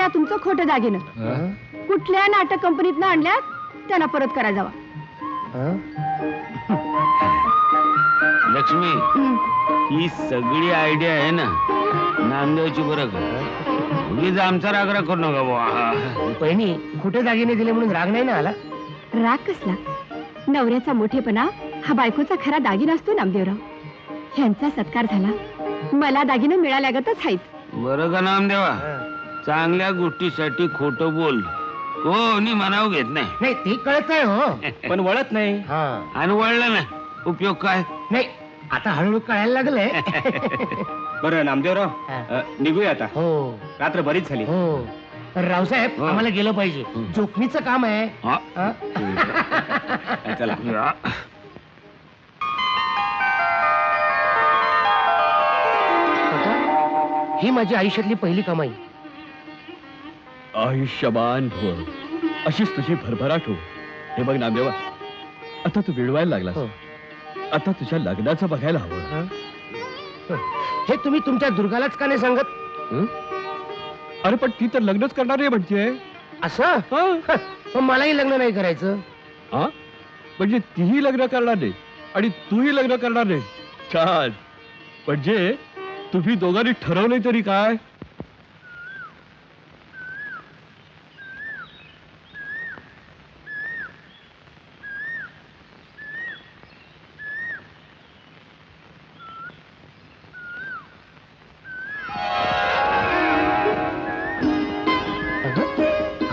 घ्या तुमचं खोटं दागिनं. कुठल्या नाटक कंपनीतनं आणल्यात त्यांना परत करा जावा. लक्ष्मी, ही सगळी आयडिया आहे ना नामदेवची, बरं का? उगीच आमचा राग करू नका बुवा. बहिणी, खोटे दागिने दिले म्हणून राग नाही ना आला? राग कसला? नवऱ्याचा मोठेपणा हा बायकोचा खरा दागिना असतो नामदेवराव. ह्यांचा सत्कार झाला, मला दागिने मिळाल्यागतच आहेत. बरं का नामदेवा, चांगल्या गोष्टीसाठी खोटं बोल, कोणी म्हणावं घेत नाही. नाही ते कळत आहे हो, पण वळत नाही. आणि वळलं नाही उपयोग काय? नाही आता हळूहळू कळायला लागलंय. बरं नामदेवराव, निघूया आता. हो रात्र बरीच झाली. हो रावसाहेब, आम्हाला गेलं पाहिजे, जोखमीचं काम आहे. चला. ही माझी आयुष्यातली पहिली कमाई. आयुष्यमान हो, अशीच तुझी भरभराट हो. हे बघ नामदेवा, आता तू विडवायला लागलास. आता तुझ्या लग्नाचं बघायला हवं. हे तुम्ही तुमच्या दुर्गालाच का नाही सांगत? अरे पण ती तर लग्नच करणार आहे म्हणते. असं? पण मलाही लग्न नाही करायचं. हा, म्हणजे तीही लग्न करणार नाही आणि तूही लग्न करणार नाही. छान. म्हणजे तुम्ही दोघांनी ठरवलंय तरी काय?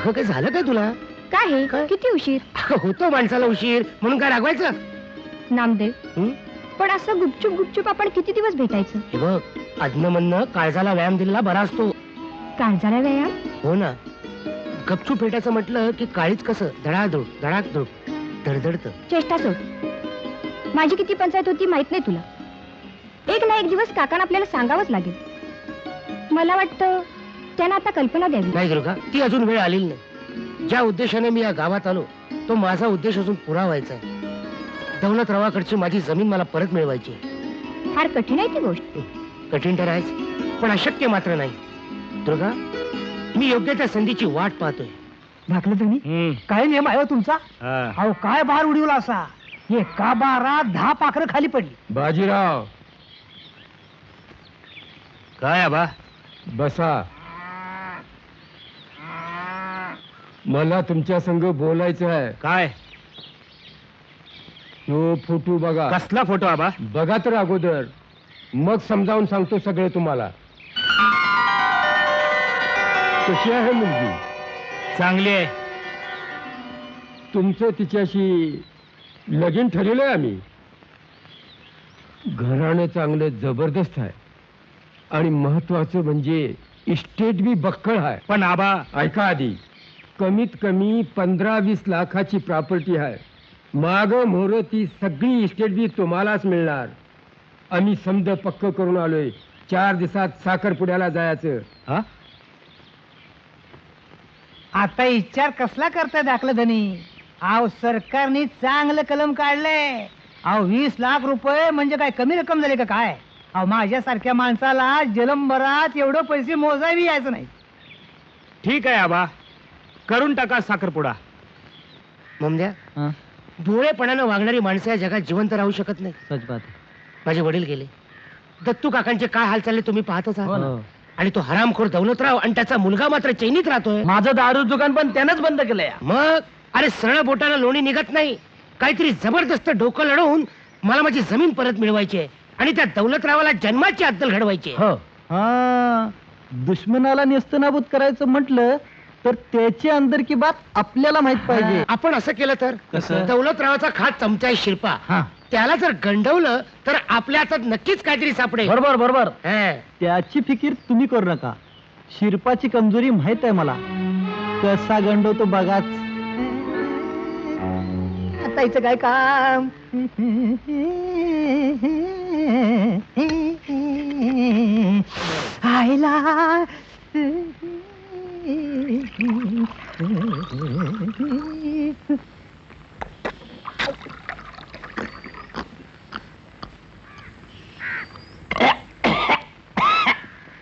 काय झालं काय तुला? काय हे? किती उशीर होतो माणसाला उशीर म्हणून काय रागवायचं? नामदेव, पण असं गुपचूप गुपचूप आपण किती दिवस भेटायचं? हे बघ, अज्ञ म्हणणं काळजाला व्यायाम दिलेला बरा असतो. काळजाला व्यायाम? हो ना. गपचूप भेटायचं म्हटलं की काळीच कसं धडाधड धडाधड धडधडतं. चेष्टा सोड. माझी किती पंचायत होती माहित नाही तुला. एक ना एक दिवस काकांना आपल्याला सांगावंच लागेल. मला वाटतं त्यांना आता कल्पना द्यावी. नाही दुर्गा, ती अजून वेळ आलेली नाही. ज्या उद्देशाने मी या गावात आलो तो माझा उद्देश अजून पुरा व्हायचा आहे. दौलतरावाकडची माझी जमीन मला परत मिळवायची. फार कठीण आहे ती गोष्ट. कठीण तर आहेच, पण अशक्य मात्र नाही. दुर्गा, मी योग्य त्या संधीची वाट पाहतोय. दाखलं तुम्ही काय नियम आहे तुमचा? अहो काय बार उडवला असा? एका बारात 10 पाखरं खाली पडली. बाजीराव, काय आबा? बसा. मला तुमच्या संग बोलायचं आहे. काय? तो फोटो बघा. कसला फोटो आबा? बघा तर अगोदर, मग समजावून सांगतो सगळे तुम्हाला. कशी आहे मुलगी? चांगली आहे. तुमचं तिच्याशी लगीन ठरवलंय आम्ही. घराणं चांगलं जबरदस्त आहे आणि महत्वाचं म्हणजे इस्टेट बी बक्कळ आहे. पण आबा, ऐका आधी, कमीत कमी 15-20 लाखाची प्रॉपर्टी आहे. माग मोर ती सगळी इस्टेट बी तुम्हालाच मिळणार. आम्ही समज पक्क करून आलोय. 4 दिवसात साखरपुड्याला जायचं. हा? आता विचार कसला करताय दाखलं धनी? अहो सरकारने चांगलं कलम काढलंय. अहो 20 लाख रुपये म्हणजे काय कमी रक्कम झाली का काय? अहो माझ्यासारख्या माणसाला जलंभरात एवढं पैसे मोजावी यायचं नाही. ठीक आहे आबा, करून टाका साखरपुडा. ममद्या, भोळेपणानं वागणारी माणसं या जगात जिवंत राहू शकत नाही. सच बात. माझे वडील गेले, दत्तू काकांचे काय हाल चालले तुम्ही पाहतच आहात. आणि तो हरामखोर दौलतराव आणि त्याचा मुलगा मात्र चैनीत राहतोय. माझं दारू दुकान पण त्यानंच बंद केलंय. मग अरे सरळ बोटाला लोणी निघत नाही. काहीतरी जबरदस्त डोकं लढवून मला माझी जमीन परत मिळवायची आहे आणि त्या दौलतरावाला जन्माची अद्दल घडवायची आहे. दुश्मनाला नेस्तनाबूत करायचं म्हटलं तर त्याची अंदर की बात आपल्याला माहित पाहिजे. आपण असं केलं तर कसं? दौलतरावाचा खास चमचा आहे शिरपा. त्याला जर गंडवलं तर आपल्या हातात नक्कीच काहीतरी सापडेल. बरोबर बरोबर. हा. त्याची फिकीर तुम्ही करू नका. शिरपाची कमजोरी माहित आहे मला. कसा गंडवतो बघाच. आता इथं काय काम? आईला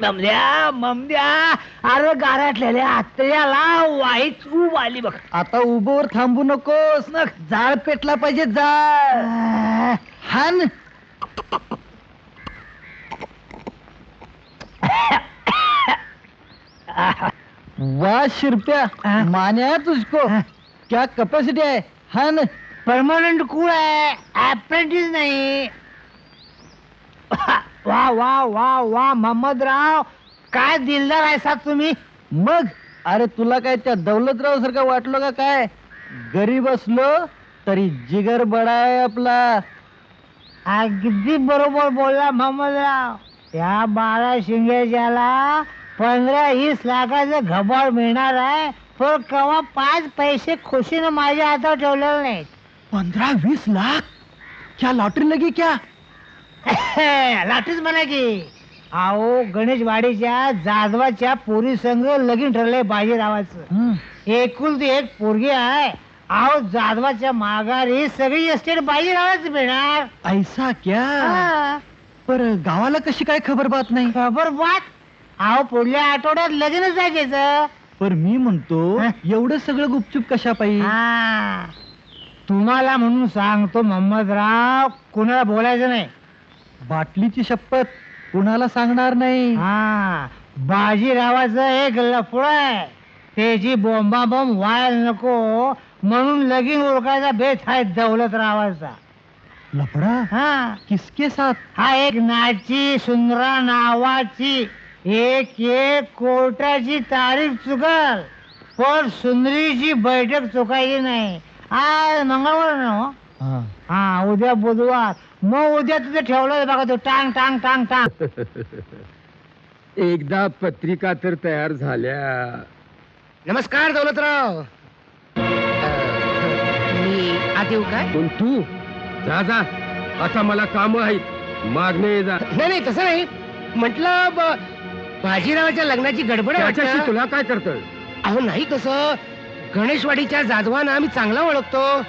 ममद्या ममद्या, अरे गारटलेल्या आत्र्याला वाईट ऊब आली बघ. आता उभंवर थांबू नकोस ना, जाळ पेटला पाहिजे, जाळ हान. वाह शिरप्या, मान्या तुझको क्या कॅपॅसिटी आहे, हान. परमनंट कूळ आहे, अप्रेंटिस नाही. वा वा वा वा मोहम्मदराव, काय दिलदार आहे साहेब तुम्ही. मग अरे तुला काय त्या दौलतराव सारखं वाटलं का काय? गरीब असलो तरी जिगर बडा आहे आपला. अगदी बरोबर बोलला मोहम्मदराव. त्या 12 शिंग्याच्याला 15-20 लाखाचं घबाड मिळणार आहे, पण कवा 5 पैसे खुशीनं माझ्या हातावर ठेवलेले नाहीत. 15-20 लाख क्या लॉटरी लगी क्या? लाटच म्हणा की. अहो गणेशवाडीच्या जाधवाच्या पोरी संघ लगीन ठरलंय बाजीरावाचं. एकुलती एक पोरगी आहे. अहो जाधवाच्या माघारी सगळी एस्टेट बाजीरावाच मिळणार. ऐसा क्या? पर गावाला कशी काय खबर बात नाही? खबर बात. अहो पुढल्या आठवड्यात लगीनच जायचं. पर मी म्हणतो हा? एवढं सगळं गुपचूप कशा पाहिजे? तुम्हाला म्हणून सांगतो मोहम्मदराव, कुणाला बोलायचं नाही. बाटलीची शपथ कुणाला सांगणार नाही. बाजीरावाचं एक लफड आहे, त्याची बोंबाबोंब व्हायला नको म्हणून लगीन उरकायचा बेत आहे दौलतरावाचा. लफडा किसके साथ? हा एक नाची सुंदरा नावाची एक कोर्टाची तारीख चुकल, पण सुंदरीची बैठक चुकायची नाही. आज मंगळवार ना हो? हा उद्या बुधवार. मग उद्या तुझं ठेवलं बघा तो टांग टांग टांग टांग. एकदा पत्रिका तर तयार झाल्या. नमस्कार दौलतराव. मी आत येऊ काय? पण तू जा जा, आता मला काम आहेत, मागणे ये जा. नाही नाही तसं नाही म्हटलं. बाजीरावाच्या लग्नाची गडबड आहे त्याच्याशी वाटतं. तुला काय करतं? अहो नाही कसं, गणेशवाडीच्या जाधवांना आम्ही चांगला ओळखतो.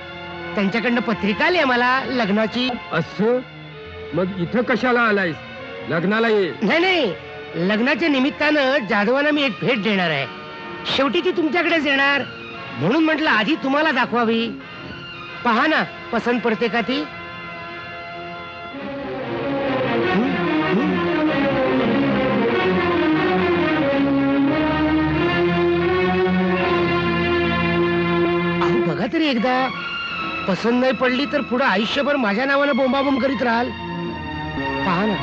त्यांच्याकडनं पत्रिका आली आम्हाला लग्नाची. असं? मग इथं कशाला आलायस? लग्नाला ये. नाही नाही, लग्नाच्या निमित्तानं जाधवांना मी एक भेट देणार आहे. शेवटी ती तुमच्याकडेच येणार, म्हणून म्हटलं आधी तुम्हाला दाखवावी. पहा ना पसंत पडते का ती. अहो बघा तरी एकदा. पसंत नाही पडली तर पुढे आयुष्यभर माझ्या नावानं बोंबाबोंब करीत राहाल. पहा ना.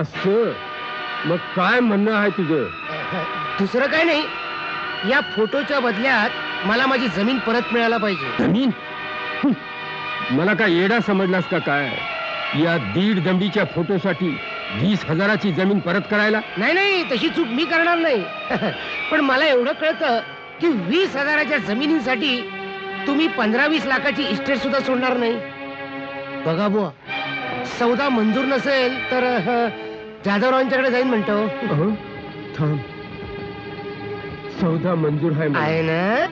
असं? मग काय म्हणणं आहे तुझं? दुसरं काय नाही, या फोटोच्या बदल्यात मला माझी जमीन परत मिळायला पाहिजे. जमीन? मला काय येडा समजलास का काय? या 1.5 दंडीच्या फोटोसाठी 20,000ची जमीन परत करायला? नाही नाही, तशी चूक मी करणार नाही. पण मला एवढं कळतं की 20,000च्या जमिनीसाठी तुम्ही 15-20 लाखाची इस्टेट सुद्धा सोडणार नाही. बघा बुवा, सौदा मंजूर नसेल तर जाधवरावांच्याकडे जाईन म्हणतो. थांब, सौदा मंजूर आहे ना?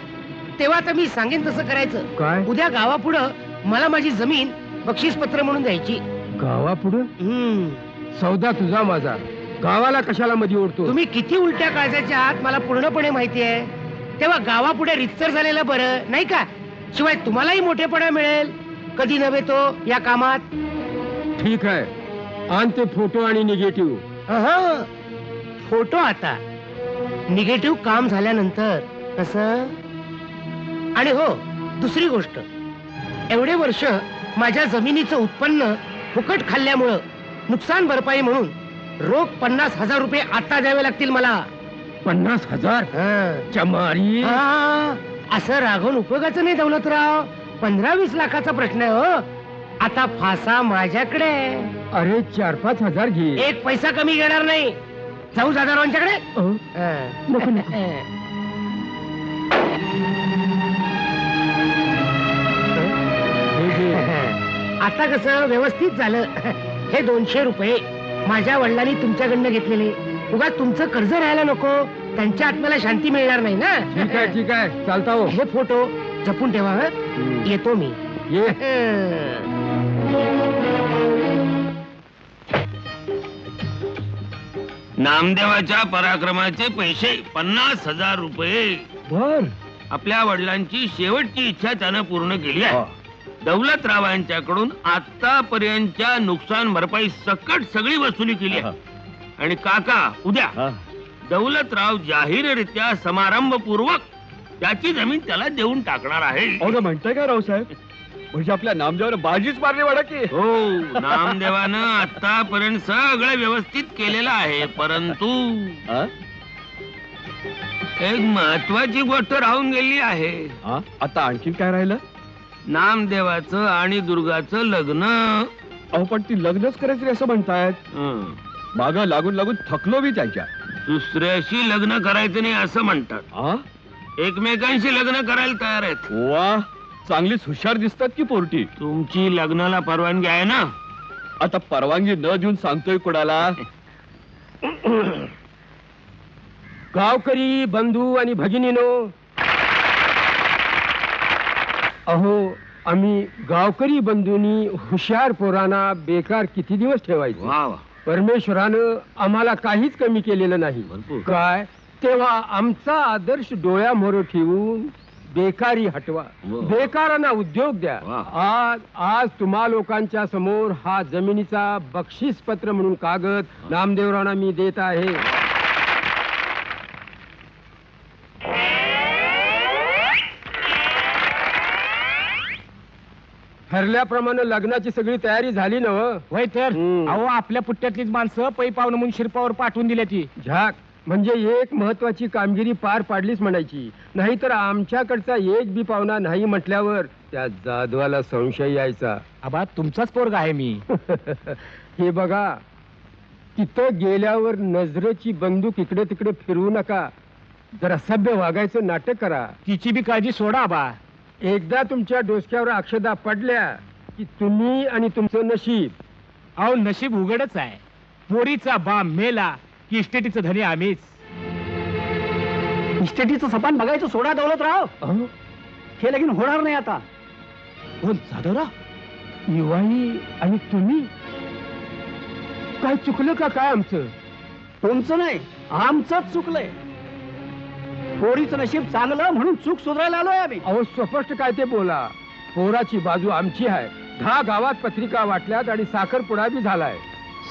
तेव्हा तर मी सांगेन तसं करायचं. काय? उद्या गावापुढं मला माझी जमीन बक्षीस पत्र म्हणून द्यायची. गावापुढं? सौदा तुझा माझा, गावाला कशाला मध्ये ओढतो? तुम्ही किती उलट्या काळजाच्या आहात मला पूर्णपणे माहिती आहे. तेव्हा गावापुढे रितसर झालेलं बरं नाही का? शिवाय तुम्हालाही मोठेपणा मिळेल. कधी नव्हे तो या कामात. ठीक आहे, आण ते फोटो आणि निगेटिव्ह. फोटो आता, निगेटिव्ह काम झाल्यानंतर कसं. आणि हो दुसरी गोष्ट, एवढे वर्ष माझ्या जमिनीचं उत्पन्न फुकट खाल्ल्यामुळं नुकसान भरपाई म्हणून रोख 50,000 रुपये आता द्यावे लागतील मला. 50,000? चमारी. असं रागवून उपयोगाचं नाही दौलतराव. 15-20 लाखाचा प्रश्न आहे हो. आता फासा माझ्याकडे. अरे 4-5 हजार घे. एक पैसा कमी घेणार नाही. जाऊ जाधवरावांच्याकडे. नको नको. आता कसं व्यवस्थित झालं. हे 200 रुपये माझ्या वडिलांनी तुमच्याकडनं घेतलेले. उगा तुमचं कर्ज राहायला नको, त्यांच्या आत्म्याला शांती मिळणार नाही ना. ठीक आहे चालता हो. हे फोटो जपून ठेवा. हं? येतो मी. ये. नामदेवाच्या पराक्रमाचे पैसे 50,000 रुपये. बर. आपल्या वडिलांची शेवटची इच्छा त्यानं पूर्ण केली आहे. दौलतराव यांच्याकडून आतापर्यंतच्या नुकसान भरपाई सकट सगळी वसुली केली आहे. आणि काका उद्या दौलतराव जाहीररित्या समारंभपूर्वक त्याची जमीन त्याला देऊन टाकणार आहे. म्हणताय का रावसाहेब? म्हणजे आपल्या नामदेवानं बाजीच मारली वाडा की. हो, नामदेवानं आतापर्यंत सगळं व्यवस्थित केलेलं आहे, परंतु एक महत्वाची गोष्ट राहून गेली आहे. आता आणखीन काय राहिलं? नामदेवाचं आणि दुर्गाचं लग्न. अहो पण ती लग्नच करायची असं म्हणतायत. माग लागून लागून थकलो मी त्यांच्या. दुसऱ्याशी लग्न करायचं नाही असं म्हणतात. एकमेकांशी लग्न करायला तयार आहेत. वा, चांगलीच हुशार दिसतात की पोरटी. तुमची लग्नाला परवानगी आहे ना? आता परवानगी न देऊन सांगतोय कोणाला? गावकरी बंधू आणि भगिनीनो, अहो आम्ही गावकरी बंधूंनी हुशार पोरांना बेकार किती दिवस ठेवायचे. वा वा, परमेश्वरानं आम्हाला काहीच कमी केलेलं नाही. भरपूर. काय तेव्हा आमचा आदर्श डोळ्यामोर ठेवून बेकारी हटवा, वा. बेकारांना उद्योग द्या. वा. आज तुम्हा लोकांच्या समोर हा जमिनीचा बक्षीस पत्र म्हणून कागद नामदेवरावांना मी देत आहे. ठरल्याप्रमाणे लग्नाची सगळी तयारी झाली ना? होय तर. हम्म. अहो आपल्या पुट्ट्यातलीच माणसं पै पाहुणं म्हणून शिरपावर पाठवून दिल्या ती. झाक म्हणजे एक महत्वाची कामगिरी पार पाडलीच म्हणायची. नाहीतर आमच्याकडचा एक बी पाहुणा नाही म्हटल्यावर त्या जाधवाला संशय यायचा. आबा तुमचाच पोरगा आहे मी. हे बघा, तिथं गेल्यावर नजरेची बंदूक इकडे तिकडे फिरवू नका. जरा सभ्य वागायचं नाटक करा. तिची बी काळजी सोडा आबा. एकदा तुमच्या डोसक्यावर अक्षदा पडल्या की तुम्ही आणि तुमचं नशीब. अहो नशीब उघडच आहे. पोरीचा बा मेला की इस्टेटीचं धनी आम्हीच. इस्टेटीचं सपान बघायचं सोडा दौलतराव. अहो, हे लगीन होणार नाही आता. कोण जाधवराव? युवाई आणि तुम्ही काय चुकलं का काय आमचं? तुमचं नाही, आमचंच चुकलंय. पोरीचं नशीब चांगलं म्हणून चूक सुधारायला आलोय आम्ही. अहो स्पष्ट काय ते बोला. पोराची बाजू आमची आहे. 10 गावात पत्रिका वाटल्यात आणि साखरपुडा बी झालाय.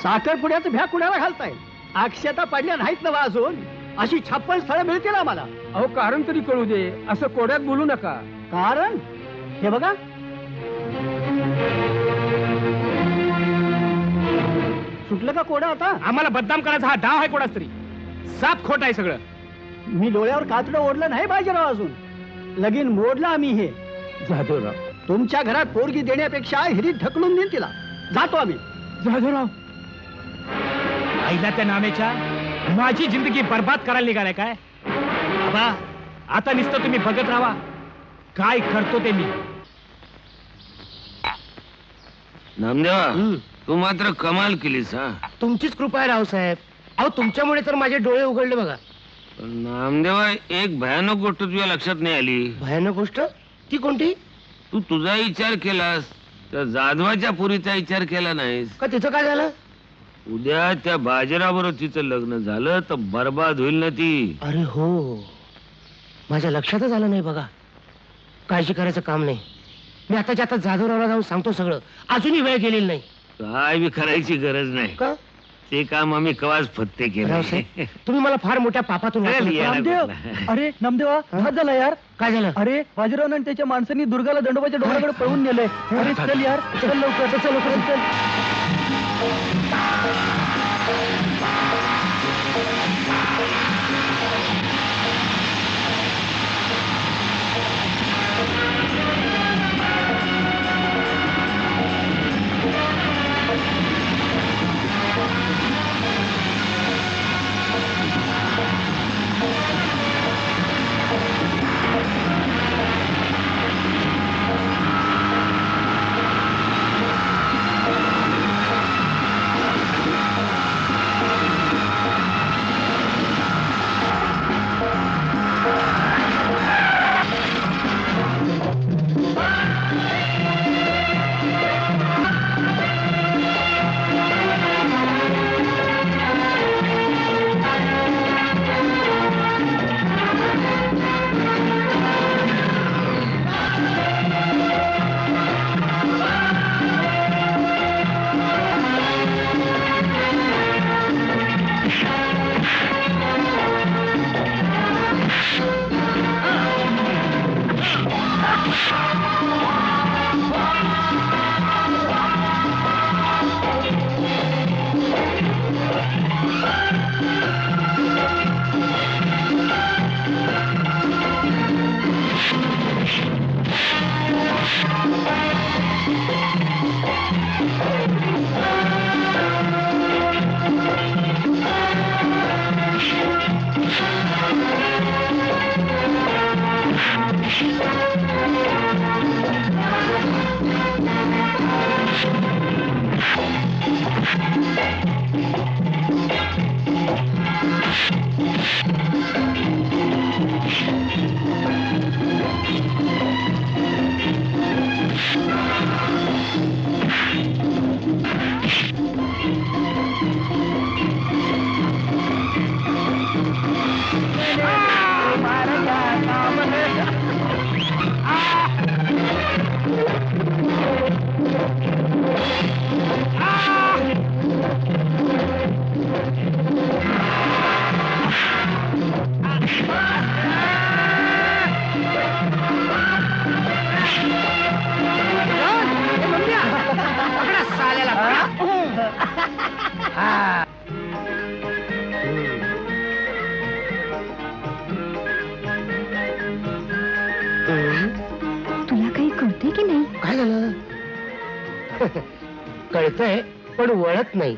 साखरपुड्याचं भ्या कुणाला घालताय? अक्षता पडल्या नाहीत ना अजून. अशी 56 स्थळं मिळतील आम्हाला. अहो कारण तरी कळू दे. असं कोड्यात बोलू नका. कारण हे बघा, सुटलं का कोडा आता? आम्हाला बदनाम करायचा हा डाव आहे कोणाच तरी. साप खोट आहे सगळं. मी डोळ्यावर कातडं ओढलं नाही पाहिजे राव अजून. लगीन मोडलं आम्ही. हे जाधवराव, तुमच्या घरात पोरगी देण्यापेक्षा हिरीत ढकलून देईन तिला. जातो आम्ही. जाधवराव, आईला त्या नामेच्या माझी जिंदगी बर्बाद करायला निघालाय काय? आबा आता नुसतं तुम्ही बघत राहा काय करतो ते मी. नामदेवा, तू मात्र कमाल केलीस हा. तुमचीच कृपा आहे रावसाहेब. अहो तुमच्यामुळे तर माझे डोळे उघडले बघा. पण नामदेवा, एक भयानक गोष्ट तुझ्या लक्षात नाही आली. भयानक गोष्ट? ती कोणती? तू तुझा विचार केलास, त्या जाधवाच्या पुरीचा विचार केला नाहीस. का तिचं काय झालं? उद्या त्या बाजीराबरोबर तिचं लग्न झालं तर बर्बाद होईल ना ती. अरे हो, माझ्या लक्षातच आलं नाही बघा. काळजी करायचं काम नाही. मी आताच्या आता जाधवरावला जाऊन सांगतो सगळं. अजूनही वेळ गेलेली नाही. काय बी करायची गरज नाही. का ते काम आम्ही कवाच फत्ते केलं. रावसाहेब, तुम्ही मला फार मोठ्या पापातून चल, वाचवलं. या. नामदेव, अरे नामदेवा, भात झाला यार. काय झालं? अरे बाजीराव आणि त्याच्या माणसांनी दुर्गाला दंडोबाच्या डोंगराकडे पळवून नेलंय. अरे चल यार, चल लवकर, चल लवकर, चल. पकडा साल्याला, पकडा. हा. तुला काही कळतंय की नाही? काय झालं? कळतंय पण वळत नाही.